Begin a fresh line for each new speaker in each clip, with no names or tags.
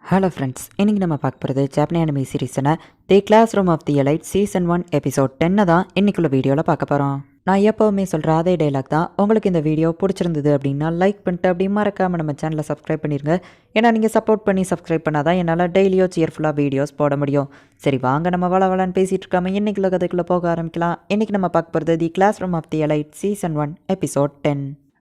Hello friends, இன்றைக்கி நம்ம பார்க்க போகிறது ஜாப்பனீஸ் அனிமே சீரீஸான the class room of the elite season 1 episode 10 தான் இன்றைக்குள்ள வீடியோவில் பார்க்க போகிறோம். நான் எப்போவுமே சொல்கிற அதே டைலாக் தான். உங்களுக்கு இந்த வீடியோ பிடிச்சிருந்தது அப்படின்னா லைக் பண்ணிட்டு அப்படி மறக்காமல் நம்ம சேனலை சப்ஸ்கிரைப் பண்ணிடுங்க. ஏன்னா நீங்கள் சப்போர்ட் பண்ணி சப்ஸ்கிரைப் பண்ணால் தான் என்னால் டெய்லியோ சியர்ஃபுல்லாக வீடியோஸ் போட முடியும். சரி வாங்க நம்ம வளவலான்னு பேசிகிட்டு இருக்காமல் இன்றைக்குள்ள கதைக்குள்ளே போக ஆரம்பிக்கலாம். இன்றைக்கி நம்ம பார்க்க போகிறது the class room of the elite season 1 episode 10.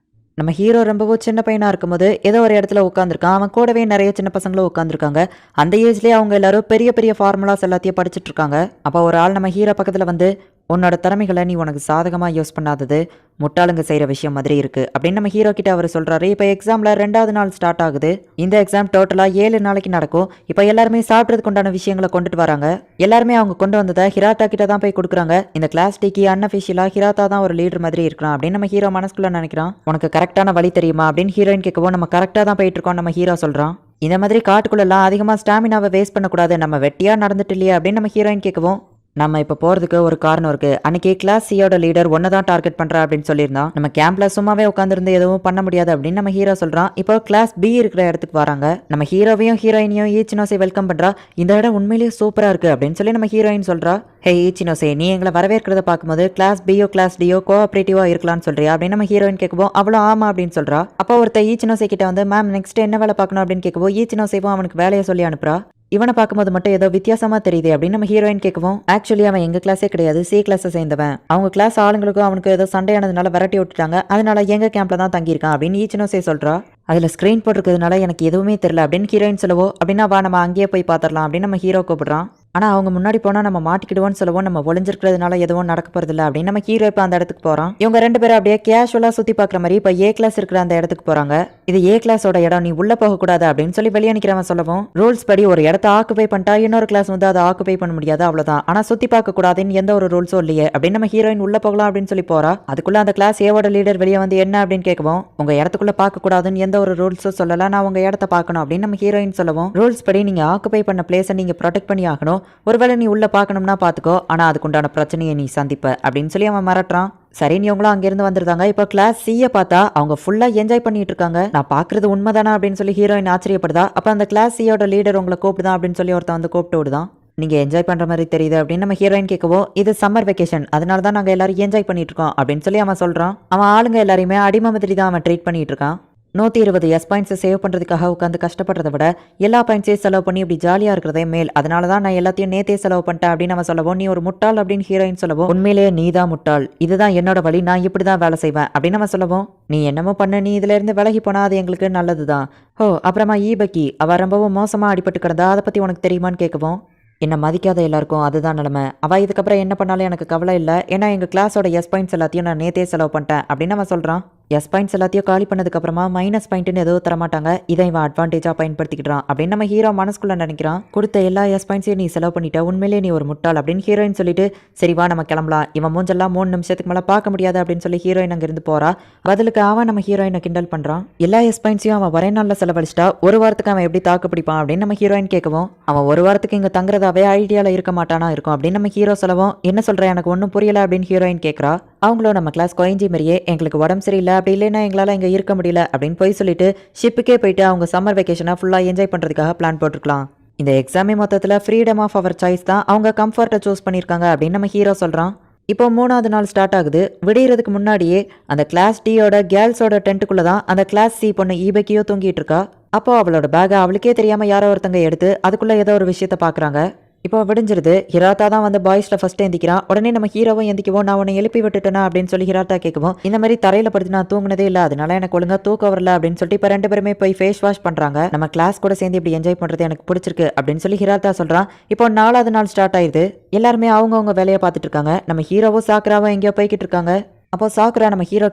நம்ம ஹீரோ ரொம்பவும் சின்ன பையனாக இருக்கும்போது ஏதோ ஒரு இடத்துல உட்காந்துருக்கான். அவன் கூடவே நிறைய சின்ன பசங்களும் உட்காந்துருக்காங்க. அந்த ஏஜ்லேயே அவங்க எல்லாரும் பெரிய பெரிய ஃபார்முலாஸ் எல்லாத்தையும் படிச்சுட்டு இருக்காங்க. அப்போ ஒரு ஆள் நம்ம ஹீரோ பக்கத்தில் வந்து, உன்னோட திறமைகளை நீ உனக்கு சாதகமாக யூஸ் பண்ணாதது முட்டாளுங்க செய்கிற விஷயம் மாதிரி இருக்குது அப்படின்னு நம்ம ஹீரோ கிட்ட அவர் சொல்கிறாரு. இப்போ எக்ஸாமில் 2வது நாள் ஸ்டார்ட் ஆகுது. இந்த எக்ஸாம் டோட்டலாக 7 நாளைக்கு நடக்கும். இப்போ எல்லாருமே சாப்பிட்றதுக்கு உண்டான விஷயங்களை கொண்டுட்டு வராங்க. எல்லாருமே அவங்க கொண்டு வந்ததை ஹிராத்தா கிட்ட தான் போய் கொடுக்குறாங்க. இந்த கிளாஸ் டீக்கு அன்அஃபிஷியலாக ஹிராத்தா தான் ஒரு லீடர் மாதிரி இருக்கிறான் அப்படின்னு நம்ம ஹீரோ மனசுக்குள்ள நினைக்கிறான். உனக்கு கரெக்டான வழி தெரியுமா அப்படின்னு ஹீரோயின் கேட்கவும், நம்ம கரெக்டாக தான் போயிட்டு இருக்கோம் நம்ம ஹீரோ சொல்கிறான். இந்த மாதிரி காட்டுக்குள்ளெல்லாம் அதிகமாக ஸ்டாமினாவை வேஸ்ட் பண்ணக்கூடாது, நம்ம வெட்டியாக நடந்துட்டு இல்லையா அப்படின்னு நம்ம ஹீரோயின் கேட்கவும், நம்ம இப்போ போகிறதுக்கு ஒரு காரணம் இருக்குது. அன்றைக்கி கிளாஸ் சியோட லீடர் ஒன்றை தான் டார்கெட் பண்ணுறா அப்படின்னு சொல்லியிருந்தான். நம்ம கேம்பில் சும்மாவே உட்காந்துருந்து எதுவும் பண்ண முடியாது அப்படின்னு நம்ம ஹீரோ சொல்கிறான். இப்போ கிளாஸ் பி இருக்கிற இடத்துக்கு வராங்க. நம்ம ஹீரோவையும் ஹீரோயினையும் ஈச்சினோசை வெல்கம் பண்ணுறா. இந்த இடம் உண்மையிலேயே சூப்பராக இருக்குது அப்படின்னு சொல்லி நம்ம ஹீரோயின் சொல்கிறா. ஹே ஈச்சினோசே, நீ எங்களை வரவேற்கிறத பார்க்கும்போது கிளாஸ் பியோ கிளாஸ் டியோ கோஆப்ரேட்டிவாக இருக்கலாம்னு சொல்றியா அப்படின்னு நம்ம ஹீரோயின் கேட்கவும், அவ்வளோ ஆமா அப்படின்னு சொல்கிறா. அப்போ ஒருத்தர் ஈச்சினோசை கிட்ட வந்து, மேம் நெக்ஸ்ட் என்ன வேலை பார்க்கணும் அப்படின்னு கேட்கவும், ஈச்சினோசைவும் அவனுக்கு வேலையை சொல்லி அனுப்புறா. இவனை பார்க்கும்போது மட்டும் ஏதோ வித்தியாசமா தெரியுது அப்படின்னு நம்ம ஹீரோயின் கேட்கவும், ஆக்சுவலி அவன் எங்க கிளாஸே கிடையாது, சி கிளாஸை சேர்ந்தவன். அவங்க கிளாஸ் ஆளுங்களுக்கும் அவனுக்கு ஏதோ சண்டையானதுனால விரட்டி விட்டுட்டாங்க, அதனால எங்க கேம்ப்ல தான் தங்கியிருக்கான் அப்படின்னு ஈச்சினோசே சொல்றா. அதில் ஸ்க்ரீன் போட்டிருக்கிறதுனால எனக்கு எதுவுமே தெரியல அப்படின்னு ஹீரோயின் சொல்லவோ, அப்படின்னா வா நம்ம அங்கேயே போய் பார்த்துடலாம் அப்படின்னு நம்ம ஹீரோ கூப்பிடுறான். ஆனால் அவங்க முன்னாடி போனால் நம்ம மாட்டிக்கிடுவோன்னு சொல்லவும், நம்ம ஒளிஞ்சிருக்கிறதுனால எதுவும் நடக்க போகிறதில்ல அப்படின்னு நம்ம ஹீரோ இப்போ அந்த இடத்துக்கு போகிறான். இவங்க 2 பேரும் அப்படியே கேஷுவலாக சுற்றி பார்க்குற மாதிரி இப்போ ஏ கிளாஸ் இருக்கிற அந்த இடத்துக்கு போகிறாங்க. இது ஏ கிளாஸோட இடம், நீ உள்ளே போகக்கூடாது அப்படின்னு சொல்லி வெளியே நிற்கிறவன் சொல்லவும், ரூல்ஸ் படி ஒரு இடத்த ஆக்குபை பண்ணிட்டா இன்னொரு கிளாஸ் வந்து அதை ஆக்குபை பண்ண முடியாது, அவ்வளோதான். ஆனால் சுற்றி பார்க்கக்கூடாதுன்னு எந்த ஒரு ரூல்ஸும் இல்லையே அப்படின்னு நம்ம ஹீரோயின் உள்ளே போகலாம் அப்படின்னு சொல்லி போகிறா. அதுக்குள்ளே அந்த கிளாஸ் ஏவோட லீடர் வெளியே வந்து என்ன அப்படின்னு கேட்கவும், உங்கள் இடத்துக்குள்ளே பார்க்கக்கூடாதுன்னு எந்த ஒரு ரூல்ஸும் சொல்லலை, நான் உங்கள் இடத்த பார்க்கணும் அப்படின்னு நம்ம ஹீரோயின் சொல்லவும், ரூல்ஸ் படி நீங்கள் ஆக்குபை பண்ண பிளேஸை நீங்கள் ப்ரொடெக்ட் பண்ணி ஆகணும். ஒருவேளை நீ உள்ள பார்க்கணும்னா பார்த்துக்கோ, ஆனால் அதுக்குண்டான பிரச்சனையை நீ சந்திப்ப அப்படின்னு சொல்லி அவன் மிரட்டுறான். சரி இவங்களும் அங்கேருந்து வந்துருந்தாங்க. இப்போ கிளாஸ் சியை பார்த்தா அவங்க ஃபுல்லாக என்ஜாய் பண்ணிட்டு இருக்காங்க. நான் பார்க்குறது உண்மைதானா அப்படின்னு சொல்லி ஹீரோயின் ஆச்சரியப்படுதா. அப்போ அந்த கிளாஸ் சியோட லீடர் உங்களை கூப்பிடுதான் அப்படின்னு சொல்லி ஒருத்தன் வந்து கூப்பிட்டு விடுதான். நீங்கள் என்ஜாய் பண்ணுற மாதிரி தெரியுது அப்படின்னு நம்ம ஹீரோயின் கேட்கவோ, இது சம்மர் வெக்கேஷன், அதனால தான் நாங்கள் எல்லாரும் என்ஜாய் பண்ணிட்டு இருக்கோம் அப்படின்னு சொல்லி அவன் சொல்கிறான். அவன் ஆளுங்க எல்லாரையுமே அடிமை மாதிரி தான் அவன் ட்ரீட் பண்ணிட்டு இருக்கான். 120 எஸ் பாயிண்ட்ஸை சேவ் பண்ணுறதுக்காக உட்காந்து கஷ்டப்படுறத விட எல்லா பாயிண்ட்ஸையும் செலவு பண்ணி இப்படி ஜாலியாக இருக்கிறதே மேல், அதனால தான் நான் எல்லாத்தையும் நேத்தே செலவு பண்ணிட்டேன் அப்படின்னு நம்ம சொல்லவும், நீ ஒரு முட்டாள் அப்படின்னு ஹீரோயின் சொல்லவும், உண்மையிலேயே நீ தான் முட்டாள், இதுதான் என்னோட வழி, நான் இப்படி தான் வேலை செய்வேன் அப்படின்னு நம்ம சொல்லவும், நீ என்னமோ பண்ண, நீ இதுல இருந்து விலகி போனால் அது எங்களுக்கு நல்லது தான். ஓ அப்புறமா ஈபக்கி அவ ரொம்பவும் மோசமாக அடிபட்டு கிடந்தா, அதை பற்றி உனக்கு தெரியுமான்னு கேட்கவும், என்னை மதிக்காத எல்லாருக்கும் அதுதான் நிலைமை, அவள் இதுக்கப்புறம் என்ன பண்ணாலும் எனக்கு கவலை இல்லை, ஏன்னா எங்கள் கிளாஸோட எஸ் பாயிண்ட்ஸ் எல்லாத்தையும் நான் நேத்தே செலவு பண்ணிட்டேன் அப்படின்னு நம்ம சொல்கிறான். எஸ் பாயிண்ட்ஸ் எல்லாத்தையும் காலி பண்ணதுக்கப்புறமா மைனஸ் பாயிண்ட்னு எதுவும் தரமாட்டாங்க, இதை இவன் அட்வான்டேஜாக பயன்படுத்திக்கிறான் அப்படின்னு நம்ம ஹீரோ மனசுக்குள்ளே நினைக்கிறான். கொடுத்த எல்லா எஸ் பாயிண்ட்ஸையும் நீ செலவு பண்ணிட்ட, உண்மையிலேயே நீ ஒரு முட்டாள் அப்படின்னு ஹீரோயின் சொல்லிட்டு, சரி வா நம்ம கிளம்பலாம், இவன் மூஞ்செல்லாம் 3 நிமிஷத்துக்கு மேலே பார்க்க முடியாது அப்படின்னு சொல்லி ஹீரோயின் அங்கேருந்து போகிறா. பதிலுக்கு அவன் நம்ம ஹீரோயினை கிண்டல் பண்ணுறான். எல்லா எஸ் பாயிண்ட்ஸையும் அவன் ஒரே நாளில் செலவழிச்சிட்டா ஒரு வாரத்துக்கு அவன் எப்படி தாக்கு பிடிப்பான் அப்படின்னு நம்ம ஹீரோயின் கேட்கவும், அவன் ஒரு வாரத்துக்கு இங்கே தங்குறதாவே ஐடியாவில் இருக்க மாட்டானா இருக்கும் அப்படின்னு நம்ம ஹீரோ சொல்லவும், என்ன சொல்கிறேன் எனக்கு ஒன்றும் புரியல அப்படின்னு ஹீரோயின் கேட்குறா. அவங்களும் நம்ம கிளாஸ் கோயஞ்சி மாதிரியே எங்களுக்கு உடம்பு சரியில்லை, அப்படி இல்லைன்னா எங்களால் இங்கே இருக்க முடியல அப்படின்னு போய் சொல்லிட்டு ஷிப்புக்கே போயிட்டு அவங்க சம்மர் வெக்கேஷனை ஃபுல்லாக என்ஜாய் பண்ணுறதுக்காக பிளான் போட்டிருக்கலாம். இந்த எக்ஸாமே மொத்தத்தில் ஃப்ரீடம் ஆஃப் அவர் சாய்ஸ் தான், அவங்க கம்ஃபர்ட்டை சூஸ் பண்ணியிருக்காங்க அப்படின்னு நம்ம ஹீரோ சொல்கிறான். இப்போ 3வது நாள் ஸ்டார்ட் ஆகுது. விடியறதுக்கு முன்னாடியே அந்த கிளாஸ் டியோட கேர்ள்ஸோட டென்ட்டுக்குள்ளே தான் அந்த கிளாஸ் சி பொண்ணு ஈபக்கியோ தூங்கிட்டு இருக்கா. அப்போ அவளோட பேக்கை அவளுக்கே தெரியாமல் யாரோ ஒருத்தங்க எடுத்து அதுக்குள்ளே ஏதோ ஒரு விஷயத்த பார்க்குறாங்க. இப்போ விடிஞ்சிருது. ஹிராத்தா தான் வந்து பாய்ஸ்ல ஃபர்ஸ்ட் எந்திக்கிறான். உடனே நம்ம ஹீரோவும் எந்திக்கவும், நான் உன்னை எழுப்பி விட்டுட்டேனா அப்படின்னு சொல்லி ஹிராத்தா கேட்கவும், இந்த மாதிரி தரையில படுத்து நான் தூங்கினதே இல்லை, அதனால எனக்கு ஒழுங்கா தூக்கம் வரல அப்படின்னு சொல்லிட்டு இப்போ 2 பேருமே போய் ஃபேஸ் வாஷ் பண்றாங்க. நம்ம கிளாஸ் கூட சேர்ந்து இப்படி என்ஜாய் பண்றது எனக்கு பிடிச்சிருக்கு அப்படின்னு சொல்லி ஹிராத்தா சொல்றான். இப்போ 4வது நாள் ஸ்டார்ட் ஆயிடுது. எல்லாருமே அவங்கவுங்க வேலையை பார்த்துட்டு இருக்காங்க. நம்ம ஹீரோவும் சாக்குராவும் எங்கேயோ போய்கிட்டு இருக்காங்க. அப்போ சாக்குரா நம்ம ஹீரோ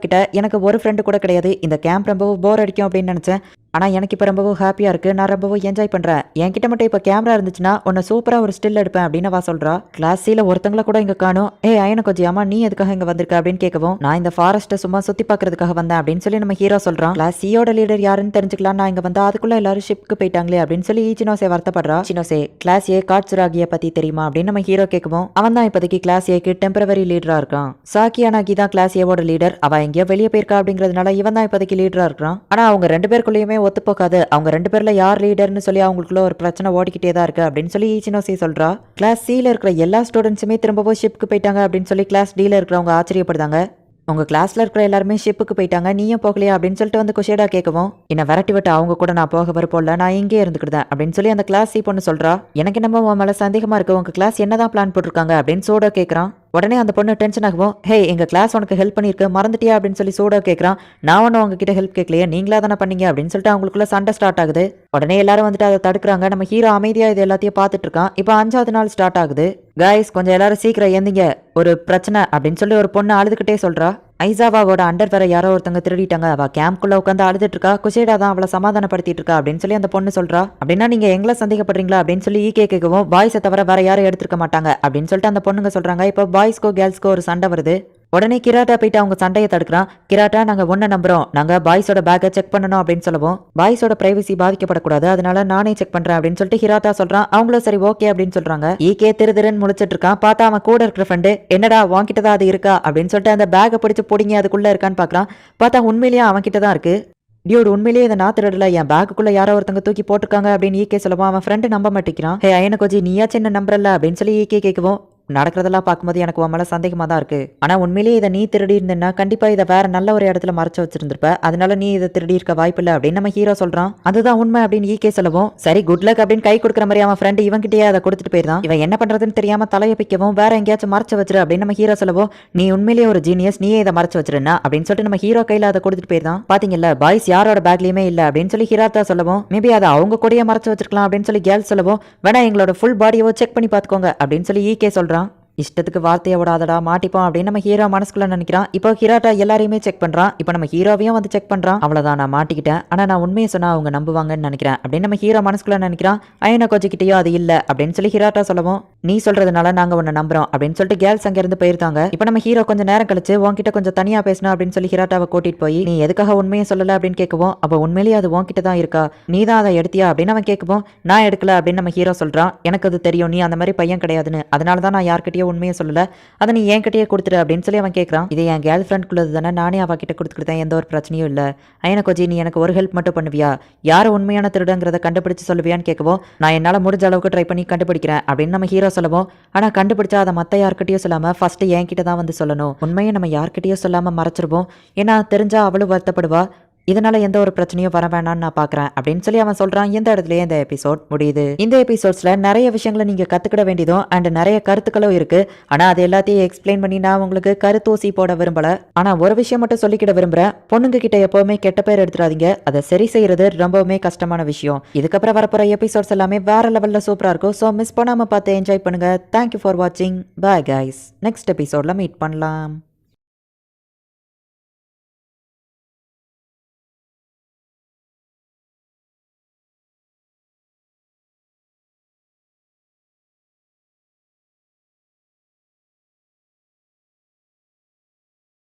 கிட்ட, எனக்கு ஒரு ஃப்ரெண்டு கூட கிடையாது, இந்த கேம்ப் ரொம்பவும் போர் அடிக்கும் அப்படின்னு நினச்சேன், ஆனால் எனக்கு இப்போ ரொம்பவும் ஹாப்பியாக இருக்குது, நான் ரொம்பவும் என்ஜாய் பண்ணுறேன், என்கிட்ட மட்டும் இப்போ கேமரா இருந்துச்சுன்னா உன்னை சூப்பராக ஒரு ஸ்டில் எடுப்பேன் அப்படின்னு வா சொல்கிறா. கிளாஸ் சியில் ஒருத்தங்கள கூட இங்கே காணும். ஐயனை கொஞ்சம் அம்மா நீ எதுக்காக இங்கே வந்திருக்க அப்படின்னு கேட்கவும், நான் இந்த ஃபாரஸ்ட்டை சும்மா சுற்றி பார்க்கறதுக்காக வந்தேன் அப்படின்னு சொல்லி நம்ம ஹீரோ சொல்கிறான். கிளாஸ் சியோட லீடர் யாருன்னு தெரிஞ்சுக்கலாம், நான் இங்கே வந்தா அதுக்குள்ளே எல்லாரும் ஷிப்க்கு போயிட்டாங்களே அப்படின்னு சொல்லி ஈச்சினோசே வருத்தப்படுறா. சினோசே, கிளாஸ் ஏ காட்சுராகியை பற்றி தெரியுமா அப்படின்னு நம்ம ஹீரோ கேட்கவும், அவன் தான் இப்போதைக்கு கிளாஸ் ஏக்கு டெம்பரவரி லீடராக இருக்கான். சாக்கியானாகி தான் கிளாஸ் ஏவோட லீடர், அவன் எங்கேயோ வெளியே போயிருக்கா அப்படிங்கிறதுனால இவன் தான் இப்போதைக்கு லீடராக இருக்கான். ஆனால் அவங்க 2 பேருக்குள்ளேயுமே ஒத்து போகாது, அவங்க 2 பேர்ல யார் லீடர்னு சொல்லி அவங்களுக்குள்ள ஒரு பிரச்சனை ஓடிக்கிட்டே தான் இருக்கு அப்படின்னு சொல்லி ஈச்சினோசி சொல்றா. கிளாஸ் சில இருக்கிற எல்லா ஸ்டூடெண்ட்ஸுமே திரும்பவும் ஷிப்க்கு போயிட்டாங்க அப்படின்னு சொல்லி கிளாஸ் டில இருக்கிறவங்க ஆச்சரியப்படுதாங்க. உங்க கிளாஸ்ல இருக்கிற எல்லாருமே ஷிப்புக்கு போயிட்டாங்க, நீயும் போகலையா அப்படின்னு சொல்லிட்டு வந்து குஷேடா கேட்கவும், என்ன விரட்டி விட்டு அவங்க கூட நான் போக வரப்போல, நான் இங்கே இருந்துக்கிட்டேன் அப்படின்னு சொல்லி அந்த கிளாஸ் சி பொண்ணு சொல்றா. எனக்கு நம்ம உன் மேல சந்தேகமா இருக்கு, உங்க கிளாஸ் என்னதான் பிளான் போட்டிருக்காங்க அப்படின்னு சோடா கேட்கறான். உடனே அந்த பொண்ணு டென்ஷன் ஆகும். ஹே, எங்க கிளாஸ் உனக்கு ஹெல்ப் பண்ணிருக்கு மறந்துட்டியா அப்படின்னு சொல்லி சோடா கேட்கறான். நான் ஒன்னும் உங்ககிட்ட ஹெல்ப் கேட்கலையே, நீங்களா தானே பண்ணீங்க அப்படின்னு சொல்லிட்டு அவங்களுக்குள்ள சண்டை ஸ்டார்ட் ஆகுது. உடனே எல்லாரும் வந்துட்டு அதை தடுக்கிறாங்க. நம்ம ஹீரோ அமைதியா இது எல்லாத்தையும் பார்த்துட்டு இருக்கான். இப்போ 5வது நாள் ஸ்டார்ட் ஆகுது. கைஸ், கொஞ்சம் எல்லாரும் சீக்கிரம் எந்திங்க, ஒரு பிரச்சனை அப்படின்னு சொல்லி ஒரு பொண்ணு அழுதுகிட்டே சொல்றா. ஐசாவாவோட அண்டர் வேற யாரோ ஒருத்தங்க திருடிட்டாங்க, அவ கேம்ப்குள்ள உட்காந்து அழுதுட்டு இருக்கா. குஷேடா தான் அவளை சமாதானப்படுத்திட்டு இருக்கா அப்படின்னு சொல்லி அந்த பொண்ணு சொல்றா. அப்படின்னா நீங்க எங்களை சந்தேகப்படுறீங்களா அப்படின்னு சொல்லி ஈகே கேட்கவும், பாய்ஸை தவிர வேற யாரும் எடுத்துருக்க மாட்டாங்க அப்படின்னு சொல்லிட்டு அந்த பொண்ணுங்க சொல்றாங்க. இப்போ பாய்ஸ்க்கோ கேர்ள்ஸ்க்கோ ஒரு சண்டை வருது. உடனே கிராட்டா போயிட்டு அவங்க சண்டையை தடுக்கிறான். கிராட்டா, நாங்க ஒன்ன நம்புறோம், நாங்க பாய்ஸோட பேக்கை செக் பண்ணணும் அப்படின்னு சொல்லவும், பாய்ஸோட பிரைவசி பாதிக்கப்படக்கூடாது, அதனால நானே செக் பண்றேன் அப்படின்னு சொல்லிட்டு ஹிராட்டா சொல்றான். அவங்களும் சரி ஓகே அப்படின்னு சொல்றாங்க. ஈகே திருன்னு முழிச்சிட்டு இருக்கான். பார்த்தா அவன் கூட இருக்கிற ஃப்ரெண்டு, என்னடா உன்கிட்ட தான் அது இருக்கா அப்படின்னு சொல்லிட்டு அந்த பேக்கை பிடிச்சு பிடிங்க அதுக்குள்ள இருக்கான்னு பாக்குறான். பார்த்தா உண்மையிலேயே அவன் கிட்ட தான் இருக்கு. டியூட், உண்மையிலேயே இதை நான் திருடல, என் பேக்குள்ள யாரோ ஒருத்தங்க தூக்கி போட்டிருக்காங்க அப்படின்னு ஈகே சொல்லவும் அவன் ஃப்ரெண்டு நம்ப மாட்டேங்கிறான். ஹே ஐயன கோஜி, நீயாச்சும் என்ன நம்புறல அப்படின்னு சொல்லி ஈகே கேட்கவும், நடக்கிறதெல்லாம் பார்க்கும்போது எனக்கு உன் மேல சந்தேகமா தான் இருக்கு. ஆனா உண்மையிலேயே இதை நீ திருடி இருந்தேன்னா கண்டிப்பா இதை வேற நல்ல ஒரு இடத்துல மறைச்சு வச்சிருந்திருப்ப, அதனால நீ இதை திருடி இருக்க வாய்ப்பில்லை அப்படின்னு நம்ம ஹீரோ சொல்றான். அதுதான் உண்மை அப்படின்னு ஈகே சொல்லவும், சரி குட் லக் அப்படின்னு கை கொடுக்குற மாதிரி அவன் ஃப்ரெண்ட் இவன்கிட்டயே அதை கொடுத்துட்டு போயிருந்தான். இவன் என்ன பண்றதுன்னு தெரியாம தலையை பிக்கவும், வேற எங்கேயாச்சும் மறைச்சு வச்சிரு அப்படின்னு நம்ம ஹீரோ சொல்லவும், நீ உண்மையிலேயே ஒரு ஜீனியஸ், நீயே இதை மறைச்சு வச்சிருந்தா அப்படின்னு சொல்லிட்டு நம்ம ஹீரோ கையில அதை கொடுத்துட்டு போயிருந்தான். பாத்தீங்கல்ல, பாய்ஸ் யாரோட பேக்லயுமே இல்ல அப்படின்னு சொல்லி ஹிராத்தா சொல்லவும், மேபி அதை அவங்க கூடயே மறைச்சு வச்சிருக்கலாம் அப்படின்னு சொல்லி கேர்ள்ஸ் சொல்லவும், வேணா எங்களோட ஃபுல் பாடியோ செக் பண்ணி பாத்துக்கோங்க அப்படின்னு சொல்லி ஈகே சொல்றான். இஷ்டத்துக்கு வார்த்தையை விடாதடா மாட்டிப்போம் அப்படின்னு நம்ம ஹீரோ மனசுக்குள்ள நினைக்கிறான். இப்போ ஹிராட்டா எல்லாரையுமே செக் பண்றான். இப்போ நம்ம ஹீரோவையும் வந்து செக் பண்றான். அவ்வளவுதான், நான் மாட்டிக்கிட்டேன், ஆனா நான் உண்மையை சொன்னா அவங்க நம்புவாங்கன்னு நினைக்கிறேன் அப்படின்னு நம்ம ஹீரோ மனசுக்குள்ள நினைக்கிறான். ஐயனை கொஞ்சிக்கிட்டயோ அது இல்ல அப்படின்னு சொல்லி ஹிராட்டா சொல்லவும், நீ சொல்றதுனால நாங்க உன்னை நம்புறோம் அப்படின்னு சொல்லிட்டு கேர்ள்ஸ் அங்க இருந்து போயிருக்காங்க. இப்போ நம்ம ஹீரோ கொஞ்சம் நேரம் கழிச்சு உன்கிட்ட கொஞ்சம் தனியா பேசணும் அப்படின்னு சொல்லி ஹிராட்டாவை கூட்டிட்டு போய், நீ எதுக்காக உண்மையை சொல்லல அப்படின்னு கேட்கவும், அப்ப உண்மையிலேயே அது உன்கிட்ட தான் இருக்கா, நீ தான் அதை எடுத்தியா அப்படின்னு அவன் கேட்கவும், நான் எடுக்கல அப்படின்னு நம்ம ஹீரோ சொல்றான். எனக்கு அது தெரியும், நீ அந்த மாதிரி பையன் கிடையாதுன்னு, அதனாலதான் நான் யார்கிட்டயோ உண்மையை சொல்லல, அதை நீ என்கிட்டயே கொடுத்துரு அப்படின்னு சொல்லி அவன் கேட்கறான். இதை என் கேர்ள் ஃப்ரெண்ட்குள்ளது தானே, நானே அவகிட்ட கொடுத்துக்கிட்டேன், எந்த ஒரு பிரச்சனையும் இல்லை. ஐயன கோஜி, நீ எனக்கு ஒரு ஹெல்ப் மட்டும் பண்ணுவியா, யார் உண்மையான திருடங்கிறத கண்டுபிடிச்சு சொல்லுவியான்னு கேட்கவும், நான் என்னால் முடிஞ்ச அளவுக்கு ட்ரை பண்ணி கண்டுபிடிக்கிறேன் அப்படின்னு நம்ம ஹீரோ சொல்லவும், ஆனால் கண்டுபிடிச்சா அதை மற்ற யார்கிட்டயும் சொல்லாமல் ஃபர்ஸ்ட் என்கிட்ட தான் வந்து சொல்லணும், உண்மையை நம்ம யார்கிட்டயும் சொல்லாமல் மறைச்சிருவோம், ஏன்னா தெரிஞ்சா அவளும் வருத்தப்படுவா, இதனால எந்த ஒரு பிரச்சனையும் வர வேணாம்னு நான் பாக்குறேன் அப்படின்னு சொல்லி அவன் சொல்றான். இந்த இடத்துலயே இந்த எபிசோட் முடியுது. இந்த எபிசோட்ஸ்ல நிறைய விஷயங்களை நீங்க கத்துக்கிட வேண்டியதும் அண்ட் நிறைய கருத்துக்களும் இருக்கு. ஆனா அது எல்லாத்தையும் எக்ஸ்பிளைன் பண்ணி நான் உங்களுக்கு கருத்தூசி போட விரும்பல. ஆனா ஒரு விஷயம் மட்டும் சொல்லிக்கிட விரும்புறேன், பொண்ணுங்க கிட்ட எப்பவுமே கெட்ட பேர் எடுத்துறாதீங்க, அதை சரி செய்யறது ரொம்பவுமே கஷ்டமான விஷயம். இதுக்கப்புறம் வரப்போற எபிசோட்ஸ் எல்லாமே வேற லெவல்ல சூப்பரா இருக்கும். ஸோ மிஸ் பண்ணாம பார்த்து என்ஜாய் பண்ணுங்க. தேங்க்யூ ஃபார் வாட்சிங். பாய் கைஸ், நெக்ஸ்ட் எபிசோட்ல மீட் பண்ணலாம்.